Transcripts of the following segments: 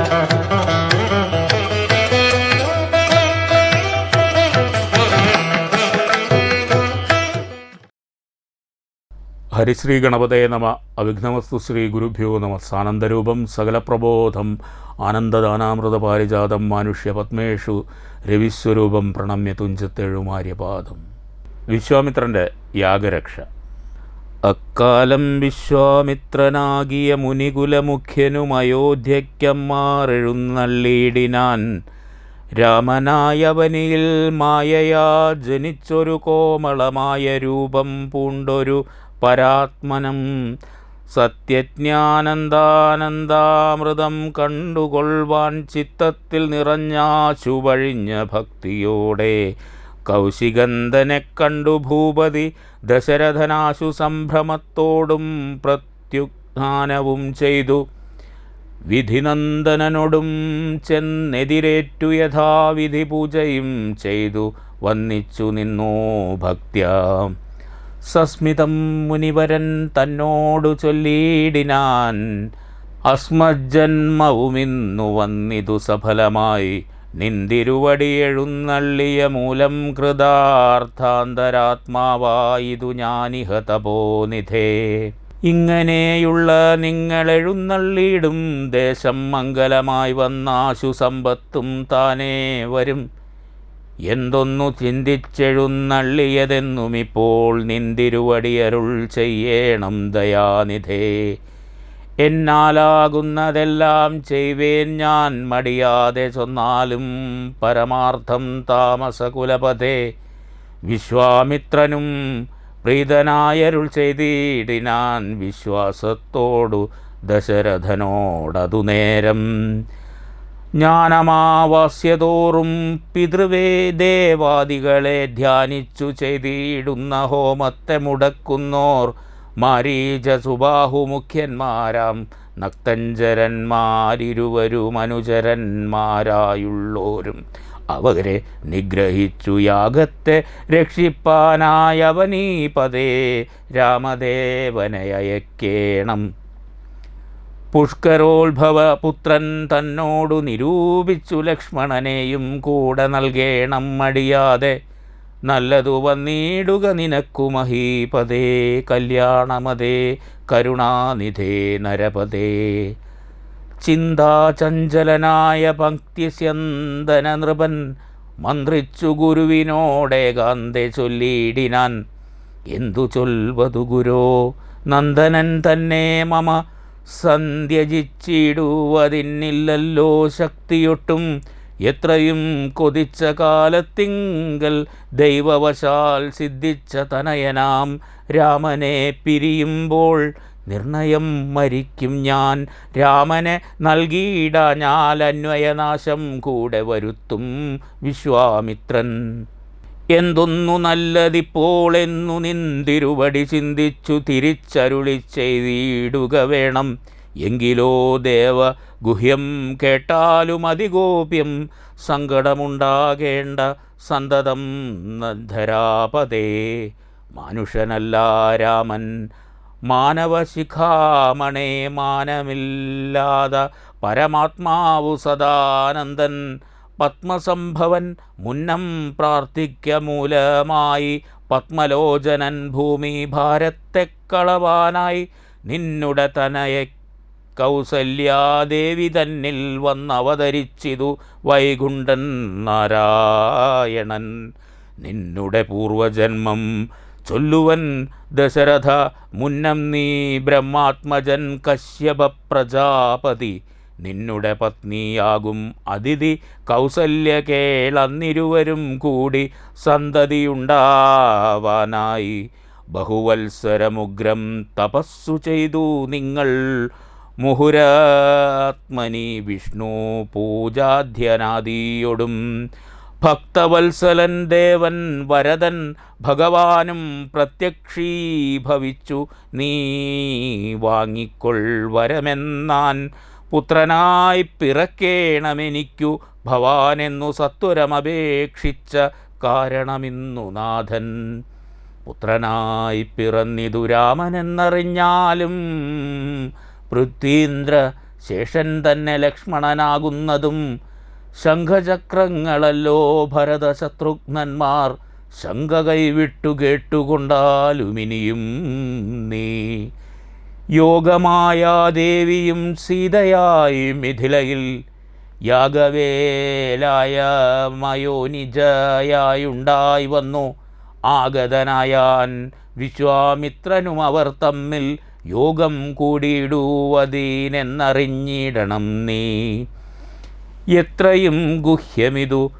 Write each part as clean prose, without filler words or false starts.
ഹരിശ്രീ ഗണപതേ നമ. അവിഘ്നമസ്തു ശ്രീ ഗുരുഭ്യോ നമ. സാനന്ദരൂപം സകലപ്രബോധം ആനന്ദദാനാമൃതപാരിജാതം മാനുഷ്യപത്മേഷു രവിസ്വരൂപം പ്രണമ്യ തുഞ്ചത്തെഴുമാര്യപാദം. വിശ്വാമിത്രൻ്റെ യാഗരക്ഷ. അക്കാലം വിശ്വാമിത്രനാകിയ മുനികുലമുഖ്യനും അയോധ്യയ്ക്കമ്മാറെഴുന്നള്ളിയിടിനാൻ. രാമനായവനിയിൽ മായയാ ജനിച്ചൊരു കോമളമായ രൂപം പൂണ്ടൊരു പരാത്മനം. സത്യജ്ഞാനന്ദാനന്ദാമൃതം കണ്ടുകൊള്ളുവാൻ ചിത്തത്തിൽ നിറഞ്ഞാശു വഴിഞ്ഞ ഭക്തിയോടെ കൗശികന്ദനെ കണ്ടു ഭൂപതി ദശരഥനാശു സംഭ്രമത്തോടും പ്രത്യുത്ഥാനവും ചെയ്തു. വിധിനന്ദനനോടും ചെന്നെതിരേറ്റു യഥാവിധി പൂജയും ചെയ്തു വന്നിച്ചു നിന്നോ ഭക്ത്യാ. സസ്മിതം മുനിവരൻ തന്നോടു ചൊല്ലിയിടിനാൻ. അസ്മജ്ജന്മവുമിന്നു വന്നിതു സഫലമായി നിന്തിരുവടി എഴുന്നള്ളിയ മൂലം കൃതാർത്ഥാന്തരാത്മാവായിതു ഞാനിഹ തപോനിധേ. ഇങ്ങനെയുള്ള നിങ്ങളെഴുന്നള്ളിയിടും ദേശം മംഗലമായി വന്നാശു സമ്പത്തും താനേ വരും. എന്തൊന്നു ചിന്തിച്ചെഴുന്നള്ളിയതെന്നുമിപ്പോൾ നിന്തിരുവടിയരുൾ ചെയ്യേണം ദയാനിധേ. എന്നാലാകുന്നതെല്ലാം ചെയ്വേൻ ഞാൻ മടിയാതെ ചൊന്നാലും പരമാർത്ഥം താമസകുലപതേ. വിശ്വാമിത്രനും പ്രീതനായരുൾ ചെയ്തിടിനാൻ വിശ്വാസത്തോടു ദശരഥനോടതു നേരം. ജ്ഞാനമാവാസ്യതോറും പിതൃവേ ദേവാദികളെ ധ്യാനിച്ചു ചെയ്തിടുന്ന ഹോമത്തെ മുടക്കുന്നോർ മാരീച സുബാഹു മുഖ്യന്മാരാം നക്തഞ്ചരന്മാരിരുവരും അനുചരന്മാരായുള്ളോരും അവരെ നിഗ്രഹിച്ചു യാഗത്തെ രക്ഷിപ്പാനായവനീപതേ രാമദേവനെ അയക്കേണം. പുഷ്കരോത്ഭവ പുത്രൻ തന്നോടു നിരൂപിച്ചു ലക്ഷ്മണനെയും കൂടെ നൽകേണം മടിയാതെ. നല്ലതു വന്നിടുക നിനക്കു മഹീപതേ കല്യാണമതേ കരുണാനിധേ നരപതേ. ചിന്താചഞ്ചലനായ പങ്ക്തിസ്യന്തന നൃപൻ മന്ത്രിച്ചു ഗുരുവിനോടേകാന്തെ ചൊല്ലിയിടിനാൻ. എന്തു ചൊൽവതു ഗുരോ നന്ദനൻ തന്നെ മമ സന്ധ്യജിച്ചിടുവതിന്നില്ലല്ലോ ശക്തിയൊട്ടും. എത്രയും കൊതിച്ച കാലത്തിങ്കൽ ദൈവവശാൽ സിദ്ധിച്ച തനയനാം രാമനെ പിരിയുമ്പോൾ നിർണയം മരിക്കും ഞാൻ. രാമനെ നൽകിയിടാഞ്ഞാൽ അന്വയനാശം കൂടെ വരുത്തും വിശ്വാമിത്രൻ. എന്തൊന്നു നല്ലതിപ്പോൾ എന്നു നിന്തിരുവടി ചിന്തിച്ചു തിരിച്ചരുളി ചെയ്തിടുക വേണം. എങ്കിലോ ദേവ ഗുഹ്യം കേട്ടാലും അതിഗോപ്യം സങ്കടമുണ്ടാകേണ്ട സന്തതം ധരാപതേ. മാനുഷനല്ല രാമൻ മാനവശിഖാമണേ മാനമില്ലാത പരമാത്മാവു സദാനന്ദൻ. പത്മസംഭവൻ മുന്നം പ്രാർത്ഥിക്ക മൂലമായി പത്മലോചനൻ ഭൂമി ഭാരത്തെ കളവാനായി നിന്നുടെ തനയ കൗസല്യാദേവി തന്നിൽ വന്നവതരിച്ചിതു വൈകുണ്ഠൻ നാരായണൻ. നിന്നുടെ പൂർവജന്മം ചൊല്ലുവൻ ദശരഥ മുന്നം നീ ബ്രഹ്മാത്മജൻ കശ്യപ പ്രജാപതി. നിന്നുടെ പത്നിയാകും അതിഥി കൗസല്യ കേളന്നിരുവരും കൂടി സന്തതിയുണ്ടാവാനായി ബഹുവത്സരമുഗ്രം തപസ്സു ചെയ്തു നിങ്ങൾ. മുഹുരാത്മനി വിഷ്ണു പൂജാധ്യനാദിയൊടും ഭക്തവത്സലൻ ദേവൻ വരദൻ ഭഗവാനും പ്രത്യക്ഷീഭവിച്ചു നീ വാങ്ങിക്കൊൾ വരമെന്നാൻ. പുത്രനായി പിറക്കേണമെനിക്കു ഭവാനെന്നു സത്വരമപേക്ഷിച്ച കാരണമിന്നു നാഥൻ. പുത്രനായി പിറന്നിതു രാമനെന്നറിഞ്ഞാലും പൃഥ്വീന്ദ്ര ശേഷൻ തന്നെ ലക്ഷ്മണനാകുന്നതും ശംഖചക്രങ്ങളല്ലോ ഭരതശത്രുഘ്നന്മാർ ശങ്ക കൈവിട്ടു കേട്ടുകൊണ്ടാലുമിനിയും നീ. യോഗമായാദേവിയും സീതയായി മിഥിലയിൽ യാഗവേലായ മയോനിജയായുണ്ടായി വന്നു. ആഗതനായാൻ വിശ്വാമിത്രനും അവർ തമ്മിൽ യോഗം കൂടിയിടുവതീനെന്നറിഞ്ഞിടണം നീ. എത്രയും ഗുഹ്യമിതു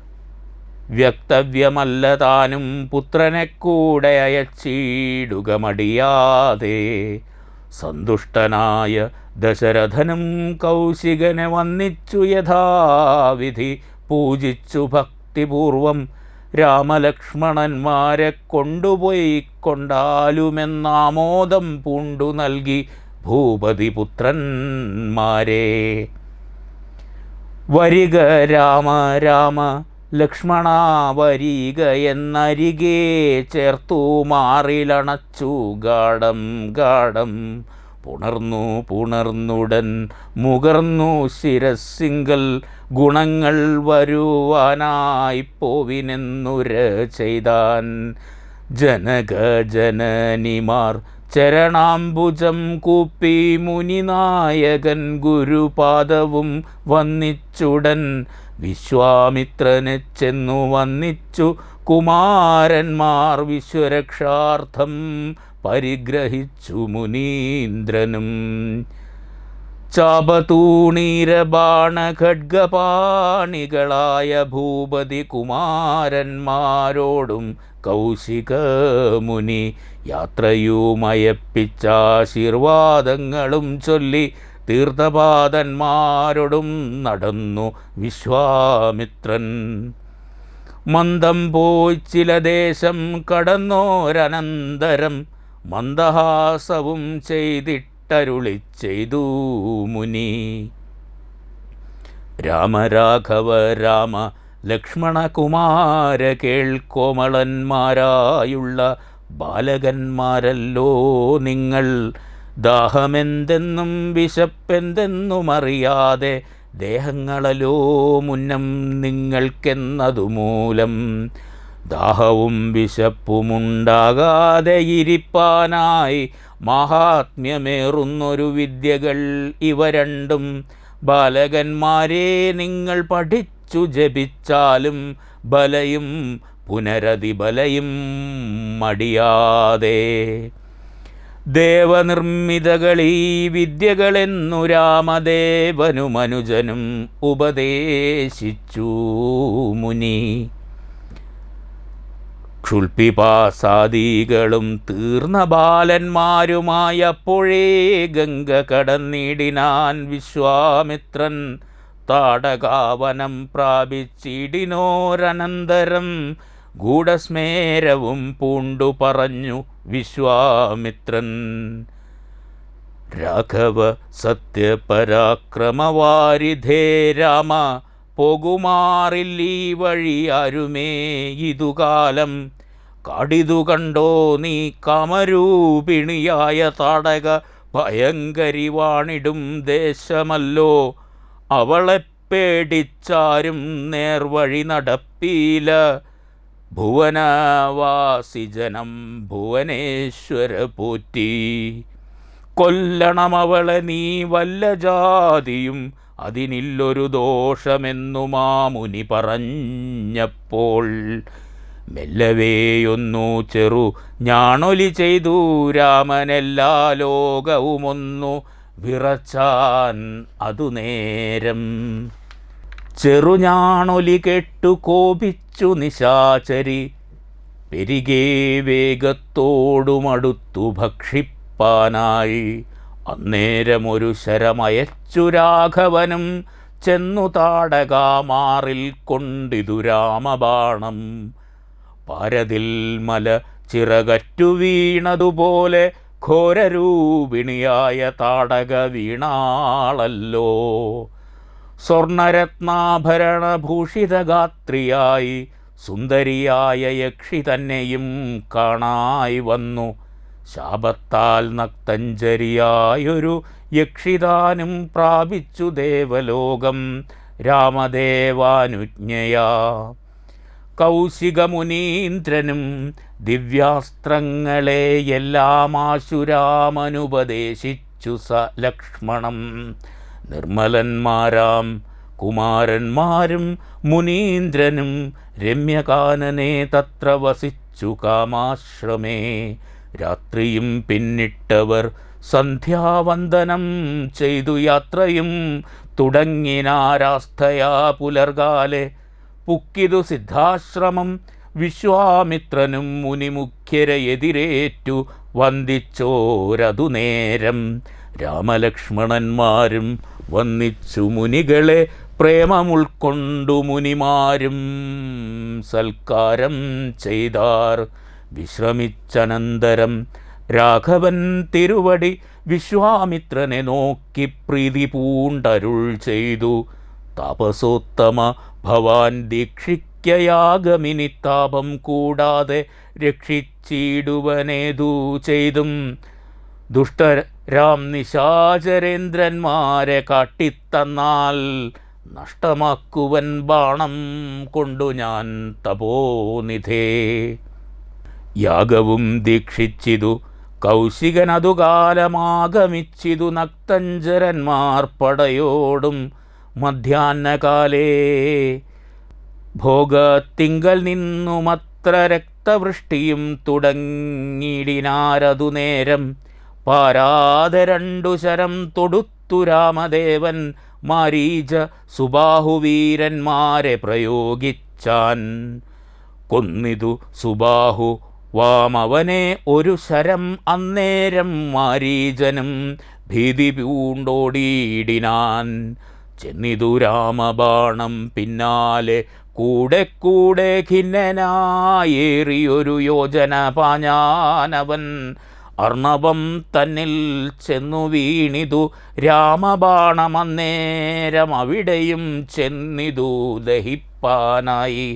വ്യക്തവ്യമല്ല താനും പുത്രനെ കൂടെ അയച്ചിടുക മടിയാതെ. സന്തുഷ്ടനായ ദശരഥനും കൗശികനെ വന്നിച്ചു യഥാവിധി പൂജിച്ചു ഭക്തിപൂർവം. രാമലക്ഷ്മണന്മാരെ കൊണ്ടുപോയി കൊണ്ടാലുമെന്നാമോദം പൂണ്ടു നൽകി ഭൂപതി പുത്രന്മാരെ. വരിക രാമ രാമ ലക്ഷ്മണ വരിക എന്നരികെ ചേർത്തു മാറിലണച്ചു ഗാഢം ഗാഢം. പുണർന്നുടൻ മുകർന്നു ശിരസിങ്കൽ ഗുണങ്ങൾ വരുവാനായി പോവിനെന്നുര ചെയ്താൻ. ജനകജനനിമാർ ചരണാംബുജം കൂപ്പി മുനിനായകൻ ഗുരുപാദവും വന്നിച്ചുടൻ. വിശ്വാമിത്രനെ ചെന്നു വന്നിച്ചു കുമാരന്മാർ വിശ്വരക്ഷാർത്ഥം പരിഗ്രഹിച്ചു മുനീന്ദ്രനും. ചാപതൂണീരബാണഖഡ്ഗപാണികളായ ഭൂപതി കുമാരന്മാരോടും കൗശിക മുനി യാത്രയുമയപ്പിച്ചാശീർവാദങ്ങളും ചൊല്ലി തീർത്ഥപാദന്മാരോടും നടന്നു വിശ്വാമിത്രൻ. മന്ദം പോയി ചില ദേശം കടന്നോരനന്തരം മന്ദഹാസവും ചെയ്തിട്ടരുളി ചെയ്തു മുനി. രാമരാഘവ രാമ ലക്ഷ്മണകുമാര കേൾക്കോമളന്മാരായുള്ള ബാലകന്മാരല്ലോ നിങ്ങൾ. ദാഹമെന്തെന്നും വിശപ്പെന്തെന്നുമറിയാതെ ദേഹങ്ങളല്ലോ മുന്നം നിങ്ങൾക്കെന്നതുമൂലം. ദാഹവും വിശപ്പുമുണ്ടാകാതെ ഇരിപ്പാനായി മാഹാത്മ്യമേറുന്നൊരു വിദ്യകൾ ഇവ രണ്ടും. ബാലകന്മാരെ നിങ്ങൾ പഠിച്ചു ജപിച്ചാലും ബലയും പുനരതിബലയും മടിയാതെ. ദേവനിർമ്മിതകളീ വിദ്യകളെന്നു രാമദേവനും അനുജനും ഉപദേശിച്ചു മുനി. ക്ഷുൽപിപാസാദികളും തീർന്ന ബാലന്മാരുമായപ്പോഴേ ഗംഗ കടന്നിടിനാൻ വിശ്വാമിത്രൻ. താടകാവനം പ്രാപിച്ചിടിനോരനന്തരം ഗൂഢസ്മേരവും പൂണ്ടു പറഞ്ഞു വിശ്വാമിത്രൻ. രാഘവ സത്യപരാക്രമവാരിധേ രാമ പോകുമാറില്ലീ വഴിയാരുമേ ഇതുകാലം. കാടിതു കണ്ടോ നീ കാമരൂപിണിയായ താടക ഭയങ്കരി വാണിടും ദേശമല്ലോ. അവളെ പേടിച്ചാരും നേർവഴി നടപ്പീല. ഭുവനവാസിജനം ഭുവനേശ്വര പോറ്റി. കൊല്ലണമവളെ നീ വല്ല ജാതിയും അതിനില്ലൊരു ദോഷമെന്നു മാമുനി പറഞ്ഞപ്പോൾ. മെല്ലവേയൊന്നു ചെറു ഞാണൊലി ചെയ്തു രാമനെല്ലാ ലോകവുമൊന്നു വിറച്ചാൻ അതു നേരം. ചെറുഞാണൊലി കേട്ടു കോപിച്ചു നിശാചരി പെരികെ വേഗത്തോടുമടുത്തു ഭക്ഷിപ്പാനായി. അന്നേരമൊരു ശരമയച്ചു രാഘവനും ചെന്നു താടകാമാറിൽ കൊണ്ടിതു രാമബാണം. പാരതിൽ മല ചിറകറ്റു വീണതുപോലെ ഘോരരൂപിണിയായ താടക വീണാളല്ലോ. സ്വർണരത്നാഭരണഭൂഷിതഗാത്രിയായി സുന്ദരിയായ യക്ഷി തന്നെയും കാണായി വന്നു. ശാപത്താൽ നക്തഞ്ചരിയായൊരു യക്ഷിതാനും പ്രാപിച്ചു ദേവലോകം രാമദേവാനുജ്ഞയാ. കൗശികമുനീന്ദ്രനും ദിവ്യാസ്ത്രങ്ങളെയെല്ലാം ആശുരാമനുപദേശിച്ചു ലക്ഷ്മണം. നിർമ്മലന്മാരാം കുമാരന്മാരും മുനീന്ദ്രനും രമ്യകാനനെ തത്ര വസിച്ചു കാമാശ്രമേ. രാത്രിയും പിന്നിട്ടവർ സന്ധ്യാവന്ദനം ചെയ്തു യാത്രയും തുടങ്ങിനാരാസ്ഥയാ പുലർകാലെ. പുക്കിതു സിദ്ധാശ്രമം വിശ്വാമിത്രനും മുനിമുഖ്യരെ എതിരേറ്റു വന്ദിച്ചോരതു നേരം. രാമലക്ഷ്മണന്മാരും വന്ദിച്ചു മുനികളെ പ്രേമമുൾക്കൊണ്ടു മുനിമാരും സൽക്കാരം ചെയ്താർ. വിശ്രമിച്ചനന്തരം രാഘവൻ തിരുവടി വിശ്വാമിത്രനെ നോക്കി പ്രീതി പൂണ്ടരുൾ ചെയ്തു. താപസോത്തമ ഭവാൻ ദീക്ഷിക്കയാഗമിനി താപം കൂടാതെ രക്ഷിച്ചിടുവനേതു ചെയ്തും. ദുഷ്ടരാം നിശാചരേന്ദ്രന്മാരെ കാട്ടിത്തന്നാൽ നഷ്ടമാക്കുവൻ ബാണം കൊണ്ടു ഞാൻ തപോനിധേ. യാഗവും ദീക്ഷിച്ചിതു കൗശികനതു കാലമാഗമിച്ചിതു നക്തഞ്ചരന്മാർ പടയോടും. മധ്യാഹ്നകാലേ ഭോഗത്തിങ്കൽ നിന്നുമത്ര രക്തവൃഷ്ടിയും തുടങ്ങിടിനാരതു നേരം. പാരാതെ 2 ശരം തൊടുത്തു രാമദേവൻ മാരീച സുബാഹുവീരന്മാരെ പ്രയോഗിച്ചാൻ. കൊന്നിതു സുബാഹു വാമവനെ 1 ശരം അന്നേരം മാരീചനും ഭീതി പൂണ്ടോടിയിടിനാൻ. ചെന്നിതു രാമബാണം പിന്നാലെ കൂടെ കൂടെ ഖിന്നനായേറിയൊരു യോജന പാഞ്ഞാനവൻ. അർണവം തന്നിൽ ചെന്നു വീണിതു രാമബാണമന്നേരം അവിടെയും ചെന്നിതു ദഹിപ്പാനായി.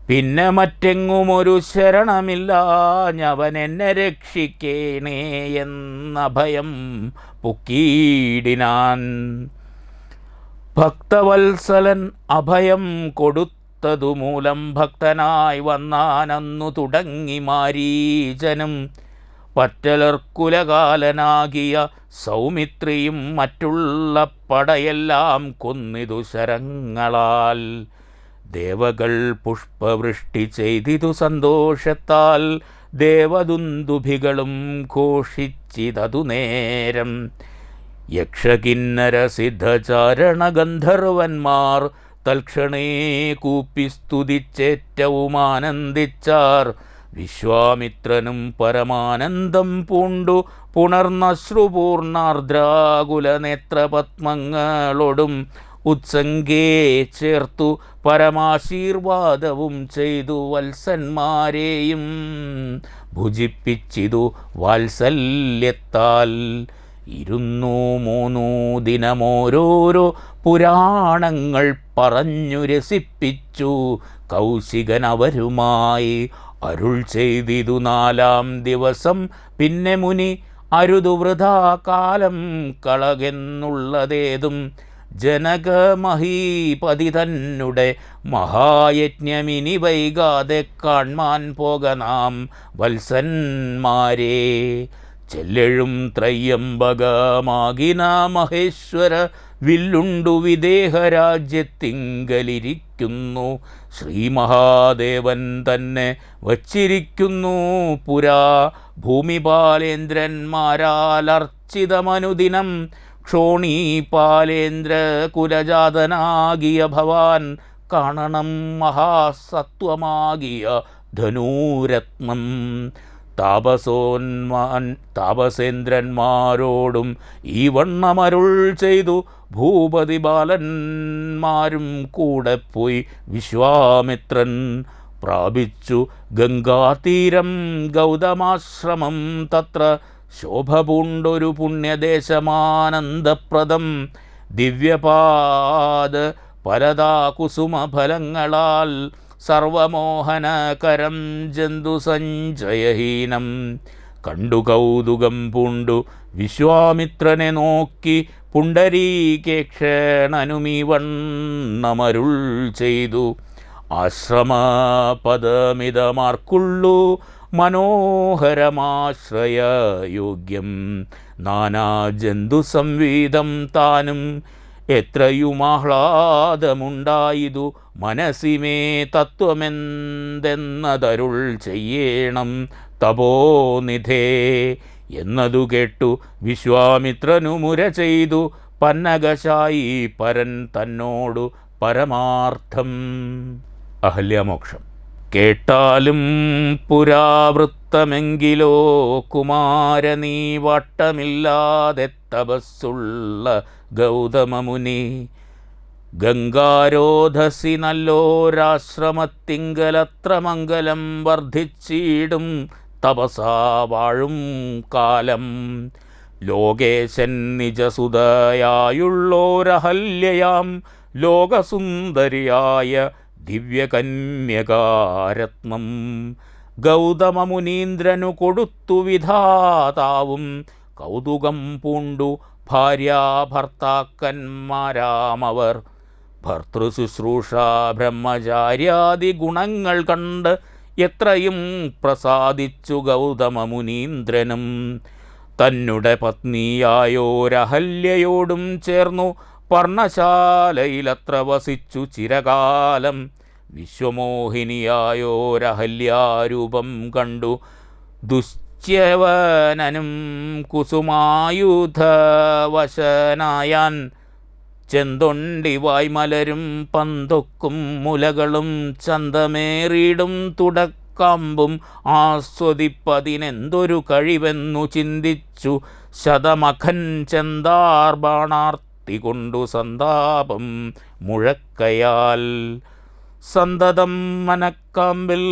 പിന്നെ മറ്റെങ്ങുമൊരു ശരണമില്ലാഞ്ഞവൻ എന്നെ രക്ഷിക്കേണേ എന്ന ഭയം പുക്കീടിനാൻ. ഭക്തവത്സലൻ അഭയം കൊടുത്തതുമൂലം ഭക്തനായി വന്നാനന്നു തുടങ്ങി മാരീചനും. പറ്റലർക്കുലകാലനാകിയ സൗമിത്രിയും മറ്റുള്ള പടയെല്ലാം കൊന്നിതു ശരങ്ങളാൽ. ദേവകൾ പുഷ്പവൃഷ്ടി ചെയ്തിതു സന്തോഷത്താൽ ദേവദുന്ദുഭികളും ഘോഷിച്ചിതതു നേരം. യക്ഷകിന്നര സിദ്ധചാരണ ഗന്ധർവന്മാർ തൽക്ഷണേ കൂപ്പി സ്തുതിച്ചേറ്റവും ആനന്ദിച്ചാർ. വിശ്വാമിത്രനും പരമാനന്ദം പൂണ്ടു പുണർന്നശ്രുപൂർണാർദ്രാകുല നേത്രപത്മങ്ങളോടും ഉത്സംഗേ ചേർത്തു പരമാശീർവാദവും ചെയ്തു വത്സന്മാരെയും ഭുജിപ്പിച്ചിതു വാത്സല്യത്താൽ. 2-3 ദിനമോരോരോ പുരാണങ്ങൾ പറഞ്ഞു രസിപ്പിച്ചു കൗശികനവരുമായി. അരുൾ ചെയ്തിതു 4-ാം ദിവസം പിന്നെ മുനി അരുതു വൃഥാ കാലം കളകെന്നുള്ളതേതും. ജനകമഹീപതി തന്നെ മഹായജ്ഞമിനി വൈകാതെ കാൺമാൻ പോക നാം വത്സന്മാരെ. ചെല്ലെഴും ത്രയ്യംബകമാകിന മഹേശ്വര വില്ലുണ്ടു വിദേഹരാജ്യത്തിങ്കലിരിക്കുന്നു. ശ്രീമഹാദേവൻ തന്നെ വച്ചിരിക്കുന്നു പുരാ ഭൂമിപാലേന്ദ്രന്മാരാലർച്ചിതമനുദിനം. ക്ഷോണീപാലേന്ദ്ര കുലജാതനാകിയ ഭവാൻ കാണണം മഹാസത്വമാകിയ ധനൂരത്നം. താപസേന്ദ്രന്മാരോടും ഈ വണ്ണമരുൾ ചെയ്തു ഭൂപതി ബാലന്മാരും കൂടെ പോയി വിശ്വാമിത്രൻ. പ്രാപിച്ചു ഗംഗാതീരം ഗൗതമാശ്രമം തത്ര ശോഭ പൂണ്ടൊരു പുണ്യദേശമാനന്ദപ്രദം. ദിവ്യപാദ പരദാ കുസുമഫലങ്ങളാൽ സർവമോഹനകരം ജന്തു സഞ്ചയഹീനം. കണ്ടു കൗതുകം പൂണ്ടു വിശ്വാമിത്രനെ നോക്കി പുണ്ടരീകേക്ഷണനുമീ വണ്ണമരുൾ ചെയ്തു. ആശ്രമപദമിതമാർക്കുള്ളു മനോഹരമാശ്രയയോഗ്യം, നാനാജന്തുസംവീതം താനും എത്രയുമാഹ്ലാദമുണ്ടായിതു മനസ്സിമേ തത്വമെന്തെന്നതരുൾ ചെയ്യണം തപോനിധേ. എന്നതു കേട്ടു വിശ്വാമിത്രനു മുര ചെയ്തു പന്നകശായി പരൻ തന്നോടു പരമാർത്ഥം. അഹല്യാമോക്ഷം. കേട്ടാലും പുരാവൃത്തമെങ്കിലോ കുമാരനീ വട്ടമില്ലാതെ തപസ്സുള്ള ഗൗതമമുനി, ഗംഗാരോധസി നല്ലോരാശ്രമത്തിങ്കലത്ര മംഗലം വർദ്ധിച്ചിടും തപസാ വാഴും കാലം. ലോകേശൻ നിജസുതയായുള്ളോരഹല്യയാം ലോകസുന്ദരിയായ ദിവ്യകന്യകാരത്നം ഗൗതമമുനീന്ദ്രനു കൊടുത്തു വിധാതാവും. കൗതുകം പൂണ്ടു ഭാര്യാഭർത്താക്കന്മാരാമവർ, ഭർതൃശുശ്രൂഷ ബ്രഹ്മചാര്യാദി ഗുണങ്ങൾ കണ്ട് എത്രയും പ്രസാദിച്ചു ഗൗതമമുനീന്ദ്രനും. തന്നുടെ പത്നിയായോരഹല്യയോടും ചേർന്നു പർണശാലയിലത്ര വസിച്ചു ചിരകാലം. വിശ്വമോഹിനിയായോരഹല്യാരൂപം കണ്ടു ദുശ്യവനനും കുസുമായുധവശനായാൻ. ചെന്തൊണ്ടി വായ്മലരും പന്തൊക്കും മുലകളും ചന്തമേറിടും തുടക്കാമ്പും ആസ്വദിപ്പതിനെന്തൊരു കഴിവെന്നു ചിന്തിച്ചു ശതമഖൻ ചെന്താർ ബാണാർത്തി കൊണ്ടു സന്താപം മുഴക്കയാൽ. സന്തതം മനക്കാമ്പിൽ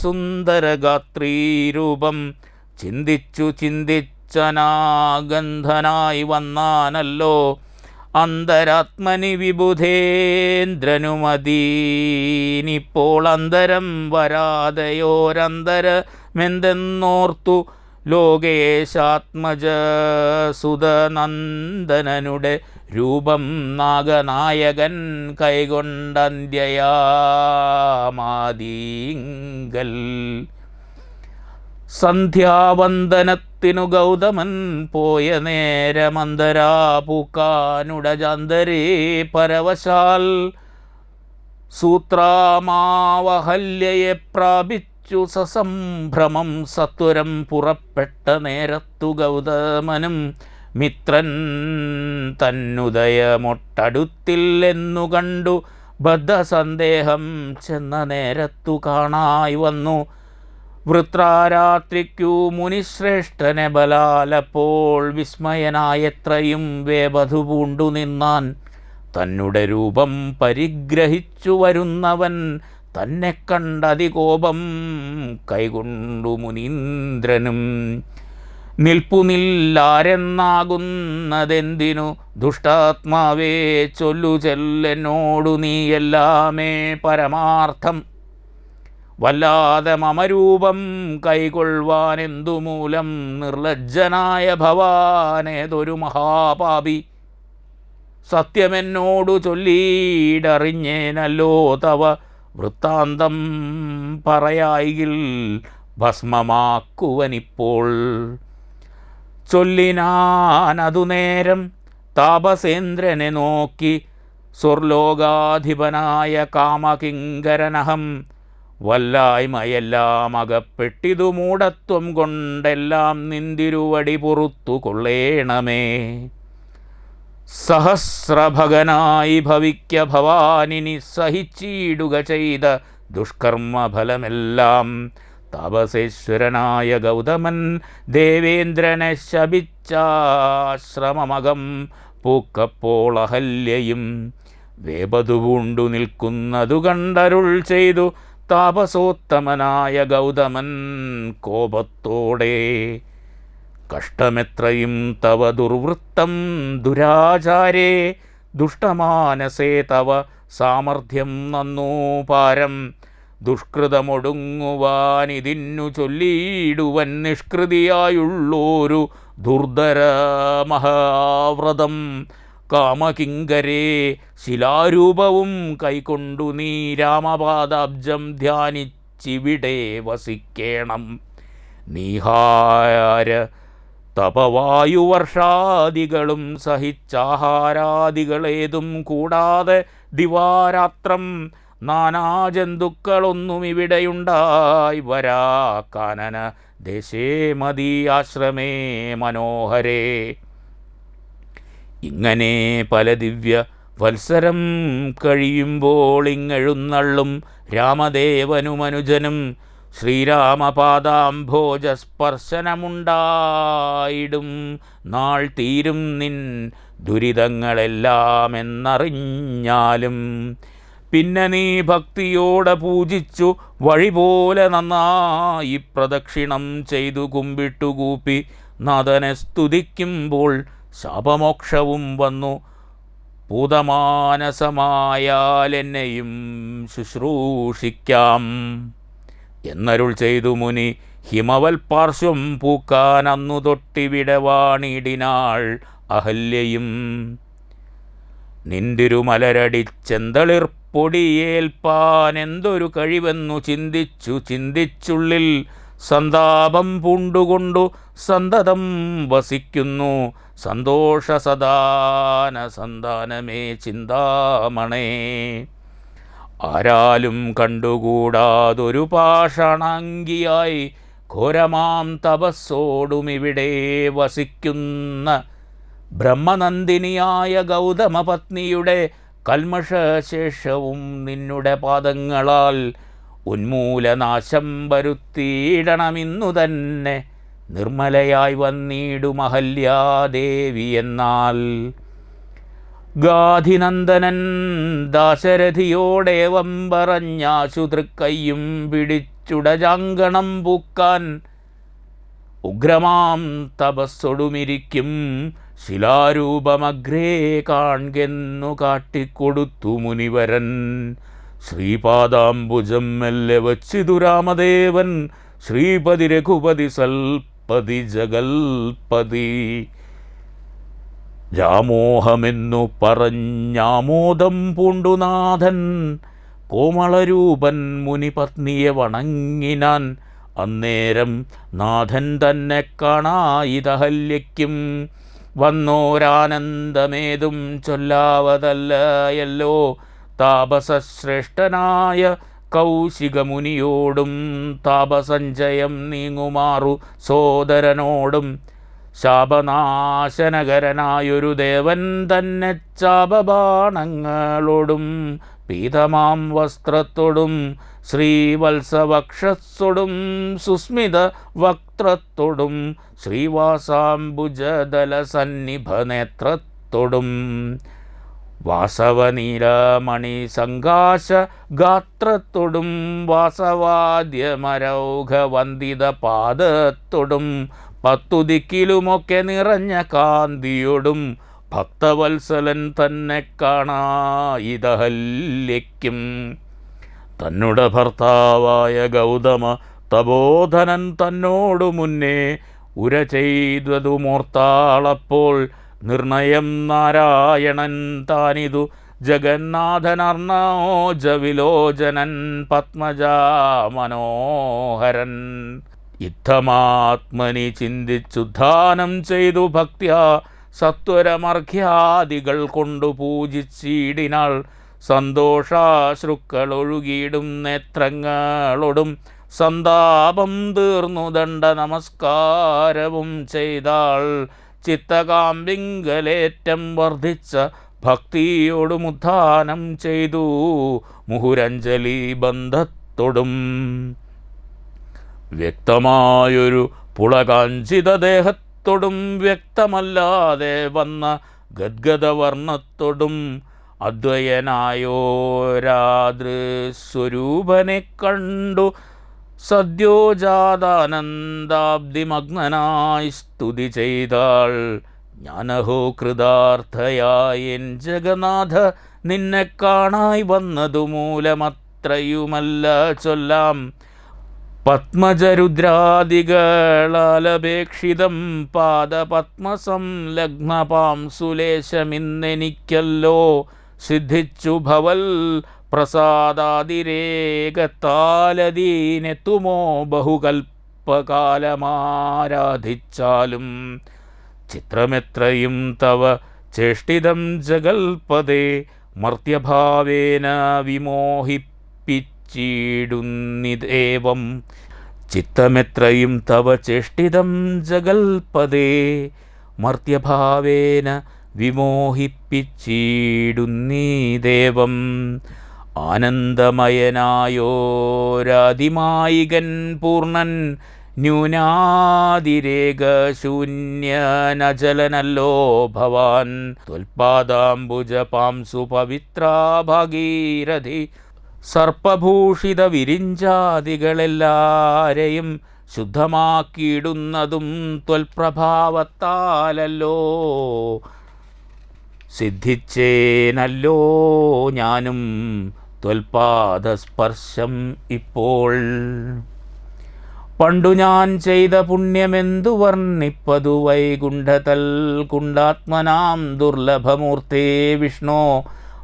സുന്ദരഗാത്രീരൂപം ചിന്തിച്ചു ചിന്തിച്ചനാഗന്ധനായി വന്നാനല്ലോ അന്തരാത്മനി വിബുധേന്ദ്രനുമതീനിപ്പോൾ. അന്തരം വരാതെയോരന്തരമെന്തെന്നോർത്തു ലോകേശാത്മജസുതനന്ദനനുടെ രൂപം നാഗനായകൻ കൈകൊണ്ടന്ത്യയാമാദീങ്കൽ. സന്ധ്യാവന്ദനത്തിനു ഗൗതമൻ പോയ നേരമന്തരാപൂക്കാനുടജാന്തരേ പരവശാൽ. സൂത്രാമാവഹല്യയെ പ്രാപിച്ചു സസംഭ്രമം സത്വരം പുറപ്പെട്ട നേരത്തു ഗൗതമനും മിത്രൻ തന്നുദയമൊട്ടടുത്തില്ലെന്നു കണ്ടു ബദ്ധസന്ദേഹം ചെന്ന നേരത്തു കാണായി വന്നു. വൃത്രാരാത്രിക്കു മുനിശ്രേഷ്ഠനെ ബലാലപ്പോൾ വിസ്മയനായെത്രയും വേബധു പൂണ്ടു നിന്നാൻ. തന്നുടെ രൂപം പരിഗ്രഹിച്ചു വരുന്നവൻ തന്നെ കണ്ടതികോപം കൈകൊണ്ടു മുനീന്ദ്രനും. നിൽപ്പുനില്ലാരെന്നാകുന്നതെന്തിനു ദുഷ്ടാത്മാവേ ചൊല്ലു ചെല്ലെന്നോടു നീ എല്ലാമേ പരമാർത്ഥം. വല്ലാതെ മമരൂപം കൈകൊള്ളുവാനെന്തു മൂലം നിർലജ്ജനായ ഭവാനേതൊരു മഹാപാപി. സത്യമെന്നോടു ചൊല്ലിയിടറിഞ്ഞേനല്ലോ തവ വൃത്താന്തം പറയായിൽ ഭസ്മമാക്കുവനിപ്പോൾ. ചൊല്ലിനാനതു നേരം താപസേന്ദ്രനെ നോക്കി സ്വർലോകാധിപനായ കാമകിങ്കരനഹം. വല്ലായ്മയെല്ലാം അകപ്പെട്ടിതു മൂഢത്വം കൊണ്ടെല്ലാം നിന്തിരുവടി പുറത്തു കൊള്ളേണമേ. സഹസ്രഭകനായി ഭവിക്ക ഭവാനിനി സഹിച്ചിടുക ചെയ്ത ദുഷ്കർമ്മഫലമെല്ലാം. താപസേശ്വരനായ ഗൗതമൻ ദേവേന്ദ്രനെ ശപിച്ചാശ്രമമകം പൂക്കപ്പോൾ അഹല്യയും വേപതു പൂണ്ടു നിൽക്കുന്നതു കണ്ടരുൾ ചെയ്തു താപസോത്തമനായ ഗൗതമൻ കോപത്തോടെ. കഷ്ടമെത്രയും തവ ദുർവൃത്തം ദുരാചാരേ, ദുഷ്ടമാനസേ തവ സാമർഥ്യം നന്നൂ പാരം. ദുഷ്കൃതമൊടുങ്ങുവാനിതിന്നു ചൊല്ലിയിടുവൻ നിഷ്കൃതിയായുള്ളോരു ദുർധര മഹാവ്രതം. കാമകിങ്കരേ, ശിലാരൂപവും കൈക്കൊണ്ടു നീ രാമപാദാബ്ജം ധ്യാനിച്ചിവിടെ വസിക്കേണം. നീഹാര തപവായുവർഷാദികളും സഹിച്ചാഹാരാദികളേതും കൂടാതെ ദിവാരാത്രം നാനാജന്തുക്കളൊന്നും ഇവിടെയുണ്ടായി വരാ. കാനന ദേശേ മതി ആശ്രമേ മനോഹരേ. ഇങ്ങനെ പല ദിവ്യ വത്സരം കഴിയുമ്പോൾ ഇങ്ങെഴുന്നള്ളും രാമദേവനുമനുജനും ശ്രീരാമപാദാംഭോജസ്പർശനമുണ്ടായിടും നാൾ തീരും നിൻ ദുരിതങ്ങളെല്ലാം എന്നറിഞ്ഞാലും. പിന്നെ നീ ഭക്തിയോടെ പൂജിച്ചു വഴി പോലെ നന്നായി പ്രദക്ഷിണം ചെയ്തു കുമ്പിട്ടുകൂപ്പി നാഥനെ സ്തുതിക്കുമ്പോൾ ശാപമോക്ഷവും വന്നു പൂതമാനസമായാൽ എന്നെയും ശുശ്രൂഷിക്കാം എന്നരുൾ ചെയ്തു മുനി. ഹിമവൽ പാർശ്വം പൂക്കാൻ അന്നു തൊട്ടിവിടെ വാണിടിനാൾ അഹല്യയും. നിന്തിരുമലരടിച്ചെന്തളിർപ്പൊടിയേൽപ്പാൻ എന്തൊരു കഴിവെന്നു ചിന്തിച്ചുള്ളിൽ സന്താപം പൂണ്ടുകൊണ്ടു സന്തതം വസിക്കുന്നു. സന്തോഷസദാന സന്താനമേ ചിന്താമണേ. ആരാലും കണ്ടുകൂടാതൊരു പാഷാണാംഗിയായി ഘോരമാം തപസ്സോടും ഇവിടെ വസിക്കുന്ന ബ്രഹ്മനന്ദിനിയായ ഗൗതമപത്നിയുടെ കൽമഷശേഷവും നിന്നുടെ പാദങ്ങളാൽ ഉന്മൂലനാശം വരുത്തിയിടണമെന്നു തന്നെ നിർമ്മലയായി വന്നിടും അഹല്യാദേവി. എന്നാൽ ഗാധിനന്ദനൻ ദാശരഥിയോടേവം പറഞ്ഞാശു തൃക്കയ്യും പിടിച്ചുടജാങ്കണം പൂക്കാൻ ഉഗ്രമാം തപസ്സൊടുമിരിക്കും ശിലാരൂപമഗ്രേ കാൺകെന്നു കാട്ടിക്കൊടുത്തു മുനിവരൻ. ശ്രീപാദാംബുജം മെല്ലെ വച്ചിതു രാമദേവൻ ശ്രീപതി രഘുപതി സൽപതി ജഗൽപതി. രാമോഹമെന്നു പറഞ്ഞാമോദം പൂണ്ടുനാഥൻ കോമളരൂപൻ മുനിപത്നിയെ വണങ്ങിനാൻ. അന്നേരം നാഥൻ തന്നെ കാണായിതഹല്യയ്ക്കും വന്നോരാനന്ദമേതും ചൊല്ലാവതല്ലയല്ലോ. താപസശ്രേഷ്ഠനായ കൗശികമുനിയോടും താപസഞ്ചയം നീങ്ങുമാറു സോദരനോടും ശാപനാശനകരനായൊരു ദേവൻ തന്നെ ചാപബാണങ്ങളോടും പീതമാം വസ്ത്രത്തോടും ശ്രീവത്സവക്ഷസ്സോടും സുസ്മിത വക്ത്രത്തോടും ശ്രീവാസാംബുജദലസന്നിഭനേത്രത്തോടും വാസവനീലമണി സങ്കാശ ഗാത്രത്തോടും വാസവാദ്യമരൗഘവന്ദിത പാദത്തോടും പത്തു ദിക്കിലുമൊക്കെ നിറഞ്ഞ കാന്തിയോടും ഭക്തവത്സലൻ തന്നെ കാണായിതഹല്യയ്ക്കും. തന്നുടെ ഭർത്താവായ ഗൗതമ തപോധനൻ തന്നോടു മുന്നേ ഉര ചെയ്തതുമോർത്താളപ്പോൾ നിർണയം നാരായണൻ താനിതു ജഗന്നാഥനർണോജവിലോചനൻ പത്മജാ മനോഹരൻ. യുദ്ധമാത്മനി ചിന്തിച്ചുദ്ധാനം ചെയ്തു ഭക്ത്യാ സത്വരമർഘ്യാദികൾ കൊണ്ടു പൂജിച്ചിടിനാൾ. സന്തോഷാശ്രുക്കളൊഴുകിയിടും നേത്രങ്ങളോടും സന്താപം തീർന്നു ദണ്ഡ നമസ്കാരവും ചെയ്താൾ. ചിത്തകാമ്പിങ്കലേറ്റം വർദ്ധിച്ച ഭക്തിയോടുമുദ്ധാനം ചെയ്തു മുഹുരഞ്ജലി ബന്ധത്തോടും. വ്യക്തമായൊരു പുളകാഞ്ചിത ദേഹത്തോടും വ്യക്തമല്ലാതെ വന്ന ഗദ്ഗദവർണ്ണത്തോടും അദ്വയനായോരാദൃസ്വരൂപനെ കണ്ടു സദ്യോജാതാനന്ദാബ്ദിമഗ്നനായി സ്തുതി ചെയ്താൾ. ജ്ഞാനഹോ കൃതാർത്ഥയായ എൻ ജഗന്നാഥ നിന്നെ കാണായി വന്നതു മൂലമത്ര ഇത്രയുമല്ല ചൊല്ലാം. പത്മജരുദ്രാദികളാലപേക്ഷിതം പാദപത്മസംലഗ്നപാം സുലേശമിന്നെനിക്കല്ലോ സിദ്ധിച്ചു ഭവൽ പ്രസാദാതിരേകത്താലതീനെത്തുമോ ബഹുകൽപ്പകാലമാരാധിച്ചാലും. ചിത്രമെത്രയും തവ ചേഷ്ടിതം ജഗൽപദേ മർത്യഭാവേന വിമോഹിപ്പിച്ചിടുന്നിദേവം. ചിത്തമെത്രയും തവ ചേഷ്ടിതം ജഗൽപദേ മർത്യഭാവേന വിമോഹിപ്പിച്ചിടുന്നീദേവം. ആനന്ദമയനായോരാതിമായികൻ പൂർണ്ണൻ ന്യൂനാതിരേകശൂന്യനചലനല്ലോ ഭവാൻ. ത്വൽപാദാംബുജപാംസു പവിത്രാ ഭാഗീരഥി സർപ്പഭൂഷിത വിരിഞ്ചാദികളെല്ലാരെയും ശുദ്ധമാക്കിയിടുന്നതും ത്വൽപ്രഭാവത്താലല്ലോ. സിദ്ധിച്ചേനല്ലോ ഞാനും ത്വൽപാദസ്പർശം ഇപ്പോൾ. പണ്ടു ഞാൻ ചെയ്ത പുണ്യമെന്തു വർണ്ണിപ്പതു വൈകുണ്ഠതൽ കുണ്ടാത്മനാം ദുർലഭമൂർത്തേ വിഷ്ണോ.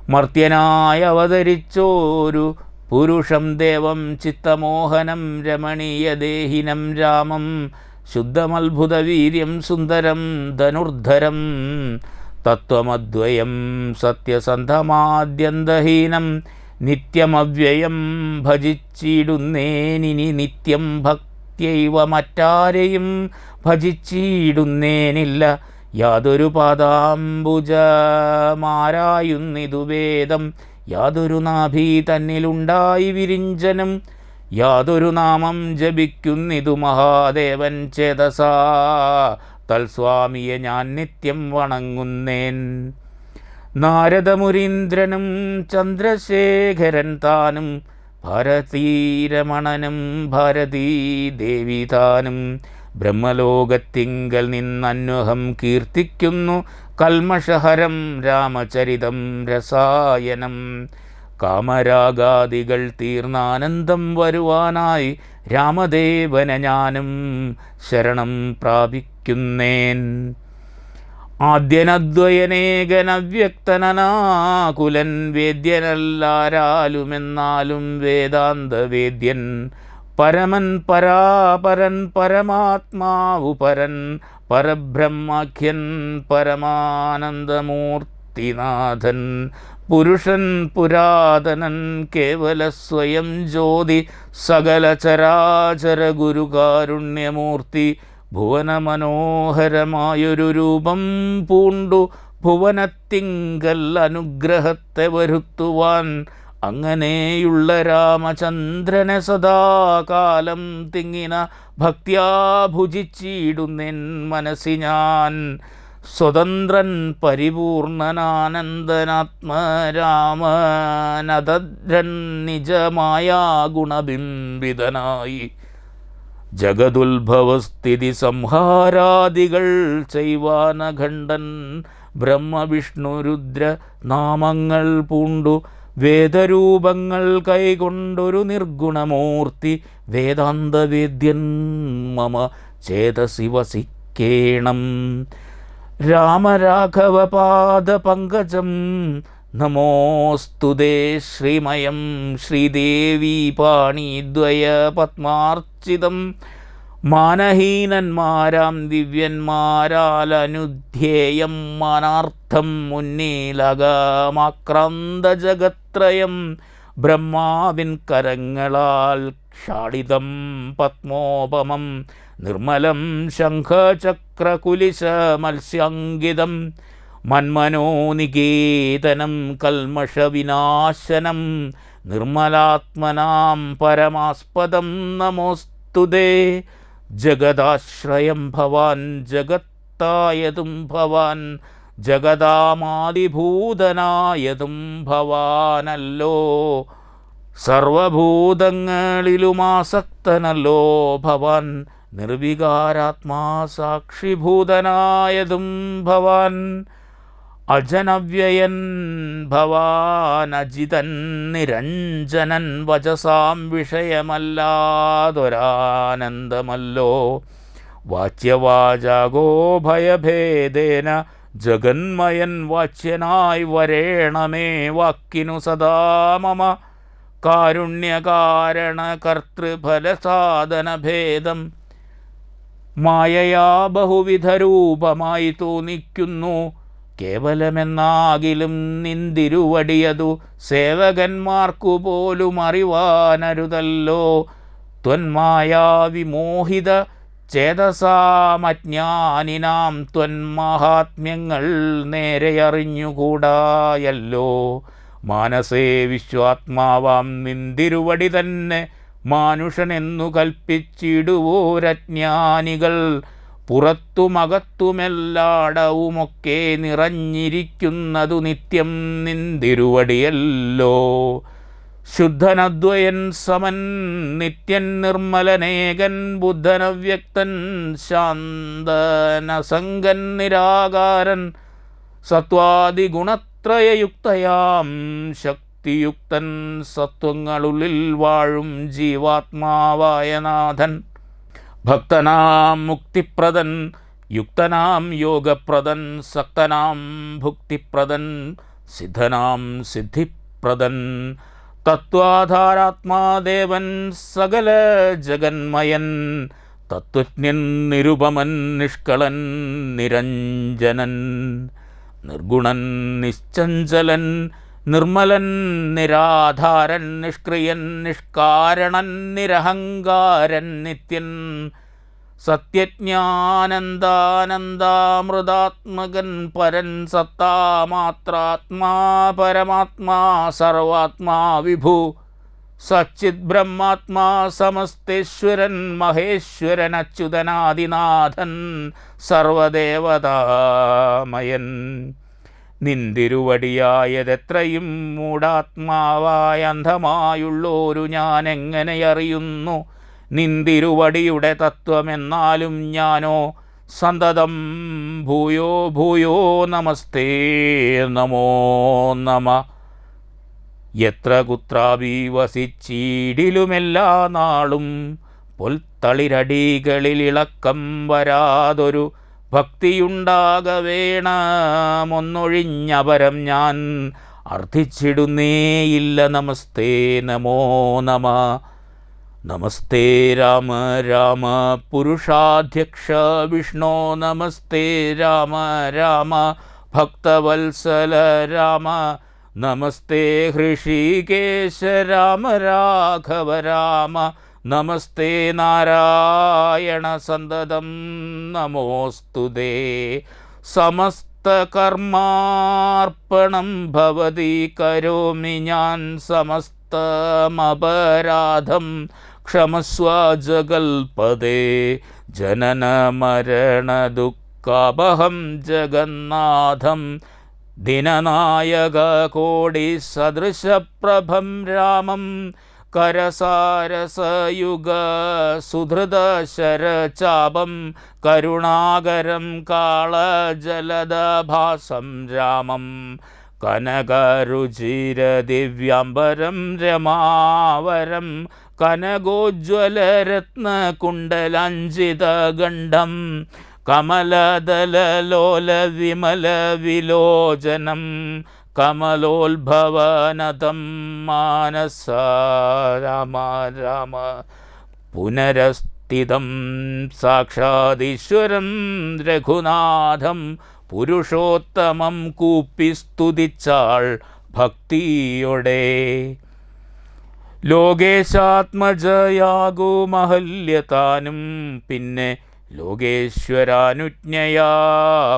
മർത്യനായി അവതരിച്ചോരു പുരുഷം ദേവം ചിത്തമോഹനം രമണീയദേഹിനം രാമം. ശുദ്ധമത്ഭുതവീര്യം സുന്ദരം ധനുർധരം തത്വമദ്വയം സത്യസന്ധമാദ്യന്തഹീനം. നിത്യമവ്യയം ഭജിച്ചിടുന്നേനിനി നിത്യം ഭക്ത്യൈവ മറ്റാരെയും ഭജിച്ചിടുന്നേനില്ല. യാതൊരു പാദാംബുജമാരായുന്നിതു വേദം. യാതൊരു നാഭി തന്നിലുണ്ടായി വിരിഞ്ചനം. യാതൊരു നാമം ജപിക്കുന്നിതു മഹാദേവൻ ചേതസാ. തൽസ്വാമിയെ ഞാൻ നിത്യം വണങ്ങുന്നേൻ. നാരദമുരീന്ദ്രനും ചന്ദ്രശേഖരൻ താനും ഭാരതീരമണനും ഭാരതീദേവി താനും ബ്രഹ്മലോകത്തിങ്കൽ നിന്നന്വഹം കീർത്തിക്കുന്നു കൽമഷഹരം രാമചരിതം രസായനം. കാമരാഗാദികൾ തീർന്നാനന്ദം വരുവാനായി രാമദേവനെ ഞാനും ശരണം പ്രാപിക്കുന്നേൻ. ആദ്യനദ്വയനേകനവ്യക്തനാകുലൻ വേദ്യനല്ലാരാലുമെന്നാലും വേദാന്തവേദ്യൻ. പരമൻ പരാപരൻ പരമാത്മാവു പരൻ പരബ്രഹ്മാഖ്യൻ പരമാനന്ദമൂർത്തിനാഥൻ. പുരുഷൻ പുരാതനൻ കേവല സ്വയം ജ്യോതി സകല ചരാചര ഗുരുകാരുണ്യമൂർത്തി. ഭുവനമനോഹരമായൊരു രൂപം പൂണ്ടു ഭുവനത്തിങ്കൽ അനുഗ്രഹത്തെ വരുത്തുവാൻ. അങ്ങനെയുള്ള രാമചന്ദ്രനെ സദാകാലം തിങ്ങിന ഭക്ത്യാ ഭുജിച്ചിടുന്നെൻ മനസ്സി ഞാൻ. സ്വതന്ത്രൻ പരിപൂർണനാനന്ദനാത്മരാമനതദ്രൻ നിജമായാ ഗുണബിംബിതനായി. ജഗതുത്ഭവസ്ഥിതി സംഹാരാദികൾ ചെയ്വാനഖണ്ഡൻ ബ്രഹ്മവിഷ്ണുരുദ്ര നാമങ്ങൾ പൂണ്ടു വേദരൂപങ്ങൾ കൈകൊണ്ടൊരു നിർഗുണമൂർത്തി. വേദാന്തവേദ്യൻ മമ ചേതസി വസിക്കേണം. രാമരാഘവപാദപങ്കജം നമോസ്തുതേ ശ്രീമയം. ശ്രീദേവി പാണിദ്വയ പത്മാർച്ചിതം. മാനഹീനന്മാരാം ദിവ്യന്മാരാലനുധ്യേയം മാനാർത്ഥം മുന്നിലകമാക്രാന്ത ജഗത്രയം. ബ്രഹ്മാവിൻ കരങ്ങളാൽ ക്ഷാളിതം പത്മോപമം നിർമ്മലം ശംഖചക്രകുലിശ മത്സ്യാങ്കിതം. മന്മനോനികേതനം കൽമഷവിനാശനം നിർമ്മലാത്മനാം പരമാസ്പദം നമോസ്തുതേ. ജഗദാശ്രയം ഭവാൻ ജഗത്തായതും ഭവാൻ ജഗദാമാദിഭൂതനായതും ഭവാനല്ലോ. സർവഭൂതങ്ങളിലുമാസക്തനല്ലോ ഭവാൻ നിർവികാരാത്മാ സാക്ഷിഭൂതനായതും ഭവാൻ. അജനവ്യയൻ ഭവാനജിതൻ നിരഞ്ജനൻ വചസാം വിഷയമല്ലാതൊരാനന്ദമല്ലോ. വാച്യവാചാകോ ഭയഭേദേന ജഗന്മയൻ വാച്യനായി വരേണമേ വാക്കിനു സദാ മമ. കാരുണ്യകാരണ കർത്തൃഫലസാധനഭേദം മായയാ ബഹുവിധരൂപമായി തോന്നിക്കുന്നു. കേവലമെന്നാകിലും നിന്തിരുവടിയതു സേവകന്മാർക്കു പോലും അറിവാനരുതല്ലോ. ത്വന്മായാവിമോഹിത ചേതസാമജ്ഞാനിനാം ത്വന്മാഹാത്മ്യങ്ങൾ നേരെ അറിഞ്ഞുകൂടായല്ലോ. മാനസേ വിശ്വാത്മാവാം നിന്തിരുവടി തന്നെ മാനുഷനെന്നു കൽപ്പിച്ചിടുവോരജ്ഞാനികൾ. പുറത്തുമകത്തുമെല്ലാടവുമൊക്കെ നിറഞ്ഞിരിക്കുന്നതു നിത്യം നിന്തിരുവടിയല്ലോ. ശുദ്ധനദ്വയൻ സമൻ നിത്യൻ നിർമ്മലനേകൻ ബുദ്ധനവ്യക്തൻ ശാന്തനസംഗൻ നിരാകാരൻ സത്വാദിഗുണത്രയയുക്തയാം ശക്തിയുക്തൻ സത്വങ്ങളുള്ളിൽ വാഴും ജീവാത്മാവായ നാഥൻ. ഭക്തനാം മുക്തിപ്രദൻ യുക്തനാം യോഗപ്രദൻ സക്തനാം ഭുക്തിപ്രദൻ സിദ്ധനാം സിദ്ധിപ്രദൻ തത്വാധാരാത്മാദേവൻ സകല ജഗന്മയൻ തത്വജ്ഞൻ നിരുപമൻ നിഷ്കളൻ നിരഞ്ജനൻ നിർഗുണൻ നിശ്ചഞ്ചലൻ നിർമ്മലൻ നിരാധാരൻ നിഷ്ക്രിയൻ നിഷ്കാരണൻ നിരഹങ്കാരൻ നിത്യൻ സത്യജ്ഞാനന്ദാനന്ദാമൃതാത്മകൻ പരൻ സത്താമാത്രാത്മാ പരമാത്മാ സർവാത്മാ വിഭു സച്ചിത് ബ്രഹ്മാത്മാ സമസ്തേശ്വരൻ മഹേശ്വരൻ അച്യുതനാദിനാഥൻ സർവദേവതാമയൻ. നിന്തിരുവടിയായതെത്രയും മൂഢാത്മാവായ അന്ധമായുള്ളോരു ഞാൻ എങ്ങനെ അറിയുന്നു നിന്തിരുവടിയുടെ തത്വമെന്നാലും ഞാനോ സന്തതം ഭൂയോ ഭൂയോ നമസ്തേ നമോ നമ. എത്ര കുത്രാപി വസിച്ചീടിലുമെല്ലാ നാളും പൊൽത്തളിരടികളിൽ ഇളക്കം വരാതൊരു ഭക്തിയുണ്ടാകവേണമൊന്നൊഴിഞ്ഞപരം ഞാൻ അർത്ഥിച്ചിടുന്നേയില്ല. നമസ്തേ നമോ നമ. നമസ്തേ രാമ രാമ പുരുഷാധ്യക്ഷ വിഷ്ണോ നമസ്തേ രാമ രാമ ഭക്തവത്സല രാമ നമസ്തേ ഹൃഷീകേശ രാമ രാഘവ രാമ നമസ്തേ നാരായണ സന്തതം നമോസ്തുതേ. സമസ്തകർമാർപ്പണം ഭവതി കരോമി ഞാൻ സമസ്തമപരാധം ക്ഷമസ്വ ജഗൽപദേ. ജനന മരണ ദുഃഖാപഹം ജഗന്നാഥം ദിനനായക കോടി സദൃശപ്രഭം രാമം കരസാരസയുഗ സുധൃതശരചാപം കരുണാകരം കാളജലദഭാസം രാമം കനകരുചിരദിവ്യാംബരം രമാവരം കനകോജ്വലരത്നകുണ്ടലാഞ്ചിതഗണ്ഡം കമലദലലോലവിമലവിലോചനം കമലോത്ഭവനതം മാനസ രാമ രാമ. പുനരസ്ഥിതം സാക്ഷാദീശ്വരം രഘുനാഥം പുരുഷോത്തമം കൂപ്പി സ്തുതിച്ചാൾ ഭക്തിയോടെ. ലോകേശാത്മജയാകൂ മഹല്യതാനും പിന്നെ ലോകേശ്വരാനുജ്ഞയാ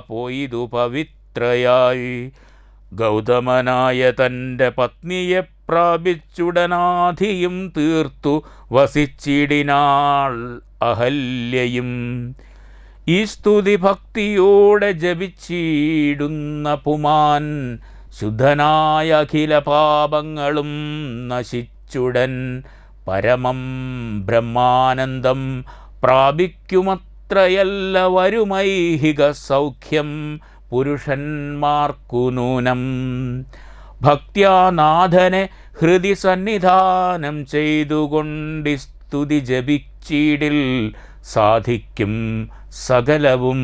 പോയിതു പവിത്രയായി. ഗൗതമനായ തൻ്റെ പത്നിയെ പ്രാപിച്ചുടനാധിയും തീർത്തു വസിച്ചിടിനാൾ അഹല്യയും. ഈ സ്തുതി ഭക്തിയോടെ ജപിച്ചിടുന്ന പുമാൻ ശുദ്ധനായ അഖില പാപങ്ങളും നശിച്ചുടൻ പരമം ബ്രഹ്മാനന്ദം പ്രാപിക്കുമത്രയല്ല വരുമൈഹിക സൗഖ്യം പുരുഷന്മാർക്കു നൂനം. ഭക്ത്യാ നാഥനെ ഹൃദി സന്നിധാനം ചെയ്തുകൊണ്ടി സ്തുതി ജപിച്ചീടിൽ സാധിക്കും സകലവും.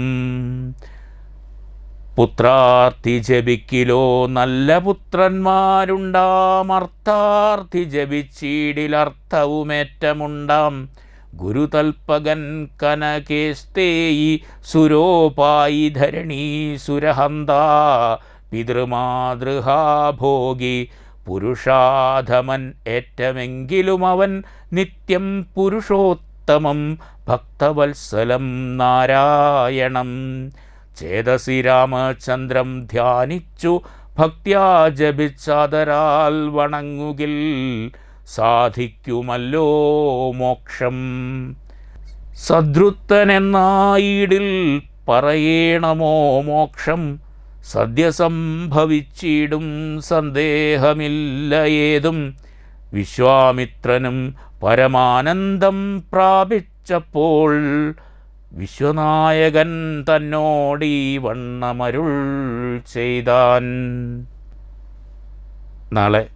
പുത്രാർത്ഥി ജപിക്കിലോ നല്ല പുത്രന്മാരുണ്ടാം, അർത്ഥാർത്ഥി ജപിച്ചീടിലർത്ഥവുമേറ്റമുണ്ടാം. ഗുരുതൽപകൻ കനകേസ്തേയി സുരോപായി ധരണീ സുരഹന്ത, പിതൃമാതൃഹാഭോഗി പുരുഷാധമൻ ഏറ്റമെങ്കിലും അവൻ നിത്യം പുരുഷോത്തമം ഭക്തവത്സലം നാരായണം. ചേതസി രാമചന്ദ്രം ധ്യാനിച്ചു ഭക്ത്യാ ജപിച്ചാദരാൽ വണങ്ങുകിൽ സാധിക്കുമല്ലോ മോക്ഷം. സദ്രുത്തനെന്നായിടിൽ പറയേണമോ മോക്ഷം, സദ്യസംഭവിച്ചിടും സന്ദേഹമില്ല ഏതും. വിശ്വാമിത്രനും പരമാനന്ദം പ്രാപിച്ചപ്പോൾ വിശ്വനായകൻ തന്നോടീ വണ്ണമരുൾ ചെയ്താൻ. നാളെ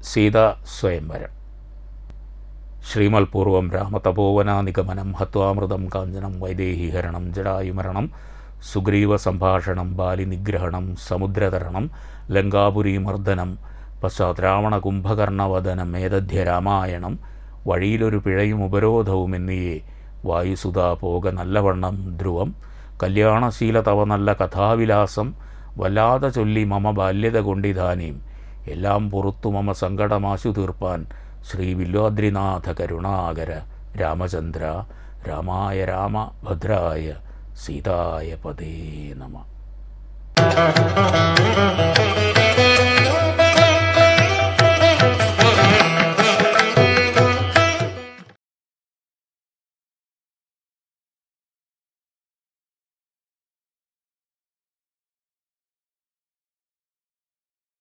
സീതാ സ്വയംവരം. ശ്രീമൽപൂർവം രാമതപോവനാനിഗമനം, ഹത്വാമൃതം കാഞ്ചനം വൈദേഹീഹരണം, ജടായുമരണം, സുഗ്രീവ സംഭാഷണം, ബാലിനിഗ്രഹണം, സമുദ്രതരണം, ലങ്കാപുരീമർദ്ദനം, പശ്ചാത് രാവണ കുംഭകർണവദനം, ഏതധ്യ രാമായണം, വഴിയിലൊരു പിഴയും ഉപരോധവും എന്നിയേ വായുസുതാ പോക നല്ലവണ്ണം ധ്രുവം, കല്യാണശീല തവ നല്ല കഥാവിലാസം, വല്ലാതെ ചൊല്ലി മമ ബാല്യത കൊണ്ടിധാനീം, എല്ലാം പുറത്തു മമ സങ്കടമാശു തീർപ്പാൻ ശ്രീ വില്വാദ്രിനാഥ കരുണാകര രാമചന്ദ്ര. രാമായ രാമ ഭദ്രായ സീതായ പദേ നമഃ.